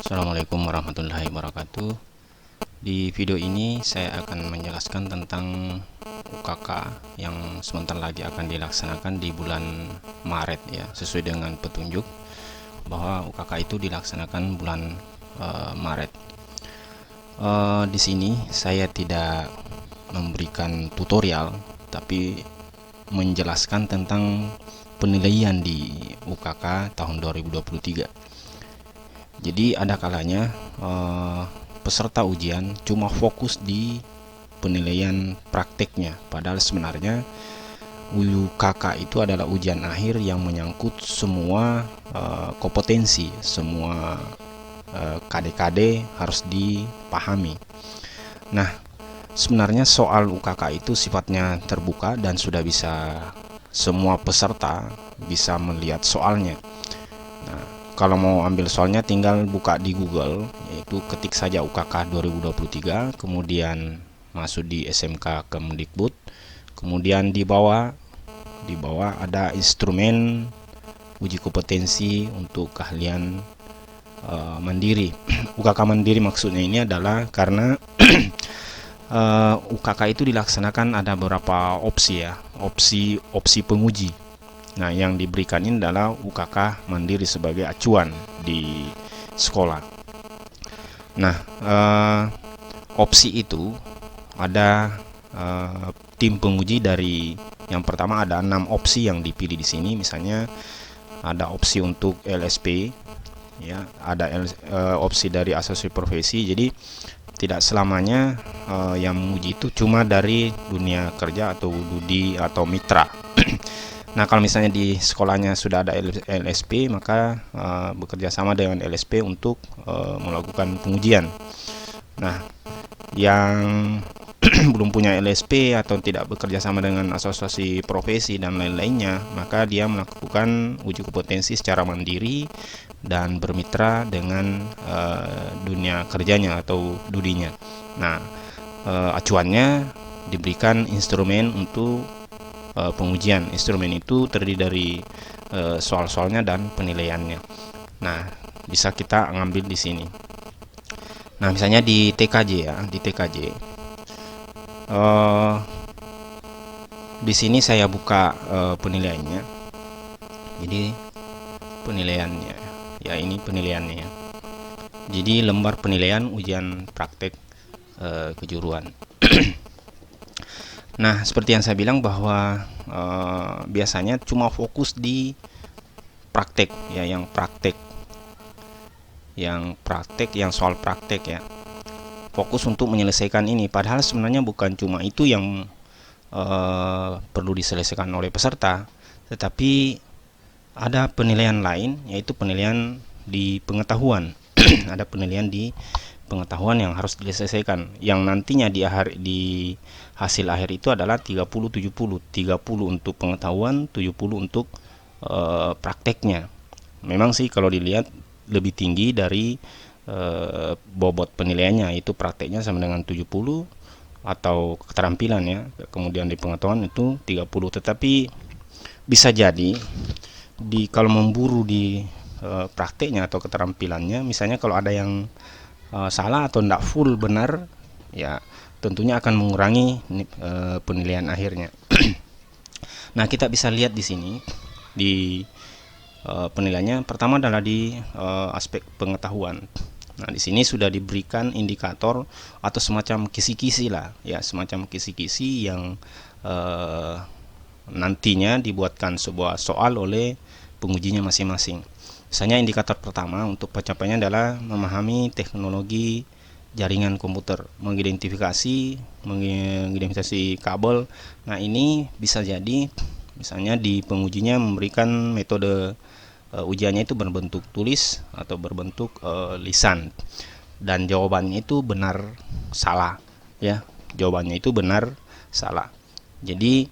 Assalamualaikum warahmatullahi wabarakatuh. Di video ini saya akan menjelaskan tentang UKK yang sebentar lagi akan dilaksanakan di bulan Maret ya, sesuai dengan petunjuk bahwa UKK itu dilaksanakan bulan Maret. Di sini saya tidak memberikan tutorial, tapi menjelaskan tentang penilaian di UKK tahun 2023. Jadi ada kalanya peserta ujian cuma fokus di penilaian prakteknya, padahal sebenarnya UKK itu adalah ujian akhir yang menyangkut semua kompetensi, semua KD-KD harus dipahami. Nah, sebenarnya soal UKK itu sifatnya terbuka dan sudah bisa semua peserta bisa melihat soalnya. Nah, kalau mau ambil soalnya tinggal buka di Google, yaitu ketik saja UKK 2023, kemudian masuk di SMK Kemdikbud, kemudian di bawah ada instrumen uji kompetensi untuk keahlian mandiri. UKK mandiri maksudnya ini adalah karena UKK itu dilaksanakan ada beberapa opsi ya, opsi penguji. Nah, yang diberikan ini adalah UKK mandiri sebagai acuan di sekolah. Nah, opsi itu ada tim penguji dari yang pertama ada 6 opsi yang dipilih di sini. Misalnya ada opsi untuk LSP, ya, ada opsi dari asosiasi profesi. Jadi tidak selamanya yang menguji itu cuma dari dunia kerja atau studi atau mitra. Nah, kalau misalnya di sekolahnya sudah ada LSP, maka bekerja sama dengan LSP untuk melakukan pengujian. Nah, yang belum punya LSP atau tidak bekerja sama dengan asosiasi profesi dan lain-lainnya, maka dia melakukan uji kompetensi secara mandiri dan bermitra dengan dunia kerjanya atau studinya. Nah, acuannya diberikan instrumen untuk pengujian. Instrumen itu terdiri dari soal-soalnya dan penilaiannya. Nah, bisa kita ngambil di sini. Nah, misalnya di TKJ ya, di TKJ. Di sini saya buka penilaiannya. Jadi penilaiannya, ya ini penilaiannya. Jadi lembar penilaian ujian praktek kejuruan. Nah, seperti yang saya bilang bahwa biasanya cuma fokus di praktek ya, yang soal praktek ya, fokus untuk menyelesaikan ini. Padahal sebenarnya bukan cuma itu yang perlu diselesaikan oleh peserta, tetapi ada penilaian lain, yaitu penilaian di pengetahuan. Ada penilaian di pengetahuan yang harus diselesaikan, yang nantinya di hasil akhir itu adalah 30-70, 30 untuk pengetahuan, 70 untuk prakteknya. Memang sih kalau dilihat lebih tinggi dari bobot penilaiannya, itu prakteknya sama dengan 70 atau keterampilan ya, kemudian di pengetahuan itu 30. Tetapi bisa jadi kalau memburu di prakteknya atau keterampilannya, misalnya kalau ada yang salah atau tidak full benar, ya tentunya akan mengurangi penilaian akhirnya. Nah, kita bisa lihat di sini di penilaiannya. Pertama adalah di aspek pengetahuan. Nah, di sini sudah diberikan indikator atau semacam kisi-kisi lah, ya, semacam kisi-kisi yang nantinya dibuatkan sebuah soal oleh pengujinya masing-masing. Misalnya indikator pertama untuk pencapaiannya adalah memahami teknologi jaringan komputer, mengidentifikasi kabel. Nah, ini bisa jadi misalnya di pengujinya memberikan metode ujiannya itu berbentuk tulis atau berbentuk lisan, dan jawabannya itu benar salah ya, jawabannya itu benar salah. Jadi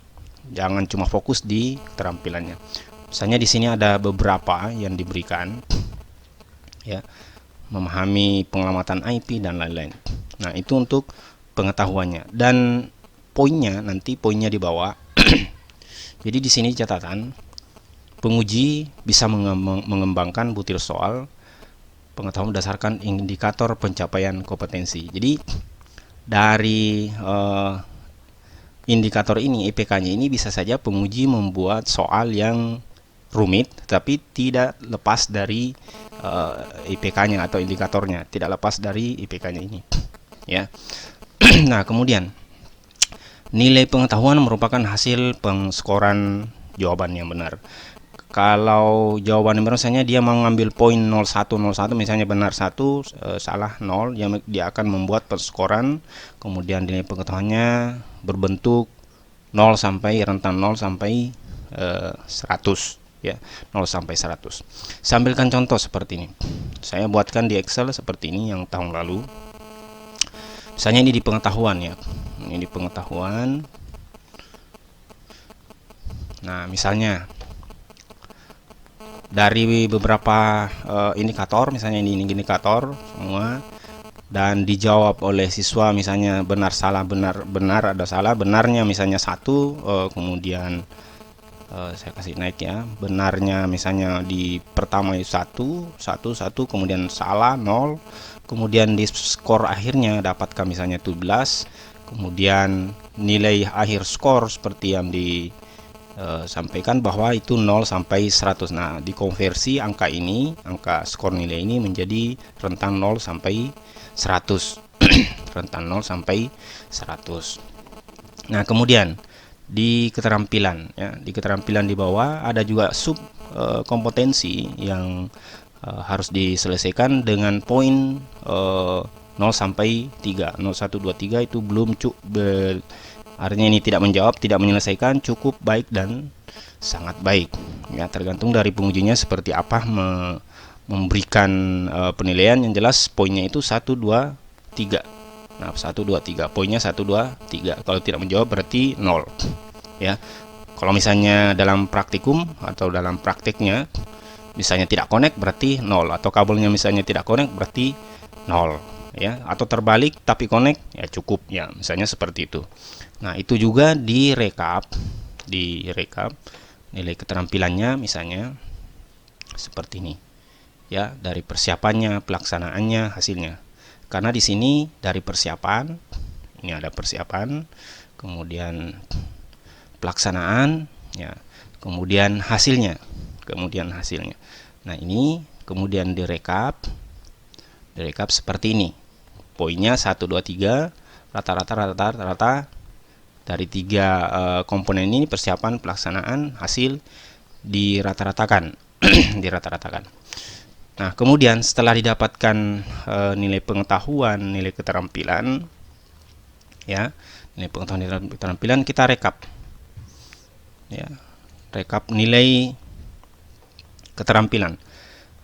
jangan cuma fokus di keterampilannya. Misalnya di sini ada beberapa yang diberikan ya, memahami pengelamatan IP dan lain-lain. Nah, itu untuk pengetahuannya, dan poinnya di bawah. Jadi di sini catatan, penguji bisa mengembangkan butir soal pengetahuan berdasarkan indikator pencapaian kompetensi. Jadi dari indikator ini, IPK-nya ini, bisa saja penguji membuat soal yang rumit, tapi tidak lepas dari IPK-nya atau indikatornya, tidak lepas dari IPK-nya ini, ya. Nah, kemudian nilai pengetahuan merupakan hasil pengskoran jawaban yang benar. Kalau jawaban yang benar, misalnya dia mengambil poin 01, misalnya benar 1, salah 0, dia akan membuat penskoran, kemudian nilai pengetahuannya berbentuk 0 sampai rentan 0 sampai 100, ya, 0 sampai 100. Saya ambilkan contoh seperti ini. Saya buatkan di Excel seperti ini yang tahun lalu. Misalnya ini di pengetahuan, ya. Ini di pengetahuan. Nah, misalnya dari beberapa indikator, misalnya ini indikator semua, dan dijawab oleh siswa misalnya benar salah, benar ada salah, benarnya misalnya 1, kemudian saya kasih naik, ya, benarnya misalnya di pertama 1, kemudian salah 0, kemudian di skor akhirnya dapatkan misalnya 17, kemudian nilai akhir skor seperti yang disampaikan bahwa itu 0 sampai 100. Nah, dikonversi angka ini, angka skor nilai ini menjadi rentang 0 sampai 100. Rentang 0 sampai 100. Nah, kemudian di keterampilan, ya, di keterampilan di bawah ada juga sub kompetensi yang harus diselesaikan dengan poin 0 sampai 3. 0, 1, 2, 3 itu belum artinya ini tidak menjawab, tidak menyelesaikan, cukup, baik, dan sangat baik, ya, tergantung dari pengujinya seperti apa memberikan penilaian. Yang jelas poinnya itu 1, 2, 3. Nah, 1, 2, 3, poinnya 1, 2, 3. Kalau tidak menjawab berarti 0, ya. Kalau misalnya dalam praktikum atau dalam prakteknya misalnya tidak connect berarti 0, atau kabelnya misalnya tidak connect berarti 0, ya, atau terbalik tapi connect, ya cukup, ya, misalnya seperti itu. Nah, itu juga direkap nilai keterampilannya misalnya seperti ini, ya, dari persiapannya, pelaksanaannya, hasilnya. Karena di sini dari persiapan, ini ada persiapan, kemudian pelaksanaan, ya, kemudian hasilnya, Nah, ini kemudian direkap seperti ini. Poinnya 1, 2, 3, rata-rata dari 3 komponen ini, persiapan, pelaksanaan, hasil, dirata-ratakan. dirata-ratakan. Nah, kemudian setelah didapatkan nilai pengetahuan, nilai keterampilan, ya, nilai pengetahuan, nilai keterampilan, kita rekap, ya, rekap nilai keterampilan.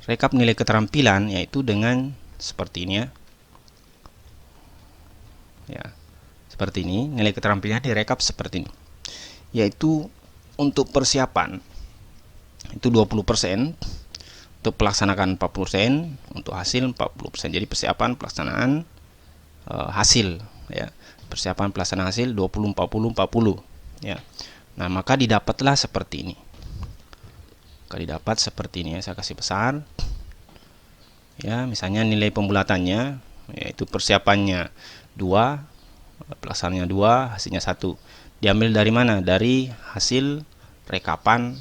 Rekap nilai keterampilan yaitu dengan seperti ini, ya, seperti ini. Nilai keterampilan direkap seperti ini, yaitu untuk persiapan itu 20%, untuk pelaksanakan 40%, untuk hasil 40%. Jadi persiapan, pelaksanaan, hasil, ya, persiapan, pelaksanaan, hasil 20, 40, 40, ya. Nah, maka didapatlah seperti ini. Didapat seperti ini, ya, saya kasih besar, ya. Misalnya nilai pembulatannya yaitu persiapannya 2, pelaksanaannya 2, hasilnya 1. Diambil dari mana? Dari hasil rekapan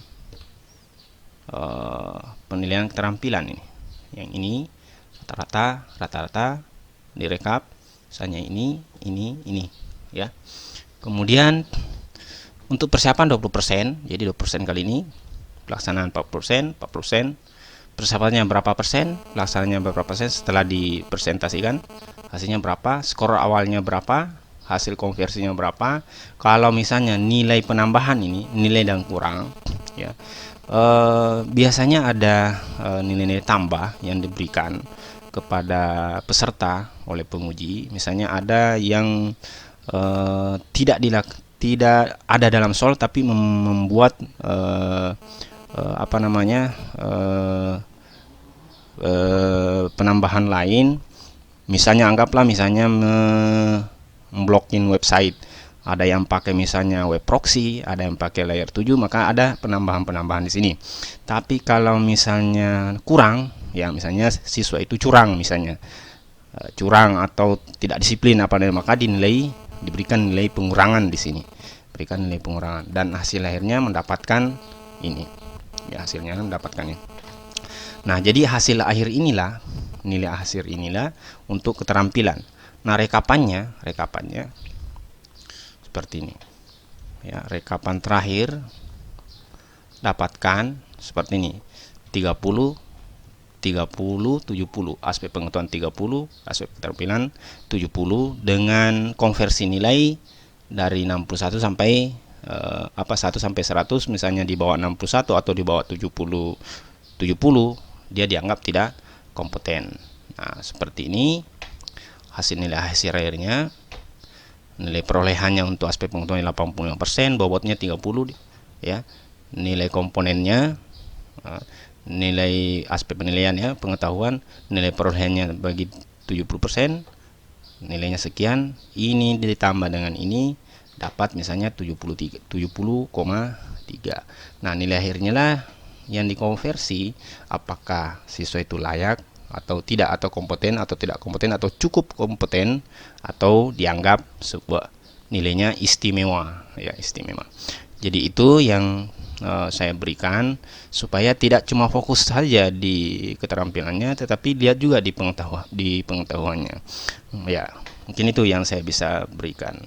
penilaian keterampilan ini. Yang ini rata-rata direkap, misalnya ini, ya. Kemudian untuk persiapan 20%, jadi 20% kali ini, pelaksanaan 40%, persiapannya berapa persen, pelaksanaannya berapa persen, setelah dipresentasikan hasilnya berapa, skor awalnya berapa, hasil konversinya berapa. Kalau misalnya nilai penambahan ini, nilai dan kurang, ya, biasanya ada nilai-nilai tambah yang diberikan kepada peserta oleh penguji. Misalnya ada yang tidak ada dalam soal tapi membuat penambahan lain. Misalnya anggaplah misalnya memblokin website, ada yang pakai misalnya web proxy, ada yang pakai layer 7, maka ada penambahan di sini. Tapi kalau misalnya kurang, ya misalnya siswa itu curang misalnya, curang atau tidak disiplin maka diberikan nilai pengurangan di sini, berikan nilai pengurangan, dan hasil akhirnya mendapatkan ini, ya hasilnya mendapatkan ini. Nah, jadi hasil akhir inilah, nilai hasil inilah untuk keterampilan. Nah, rekapannya seperti ini. Ya, rekapan terakhir dapatkan seperti ini. 30 70, aspek pengetahuan 30, aspek keterampilan 70, dengan konversi nilai dari 61 sampai 1 sampai 100, misalnya di bawah 61 atau di bawah 70 dia dianggap tidak kompeten. Nah, seperti ini hasil akhirnya. Nilai perolehannya untuk aspek pengetahuan 85%, bobotnya 30 ya. Nilai komponennya, nilai aspek penilaian ya, pengetahuan, nilai perolehannya bagi 70%, nilainya sekian, ini ditambah dengan ini dapat misalnya 70,3. Nah, nilai akhirnya lah yang dikonversi, apakah siswa itu layak atau tidak, atau kompeten atau tidak kompeten, atau cukup kompeten, atau dianggap sebuah nilainya istimewa ya, istimewa. Jadi itu yang saya berikan, supaya tidak cuma fokus saja di keterampilannya, tetapi lihat juga di pengetahuannya. Ya, mungkin itu yang saya bisa berikan.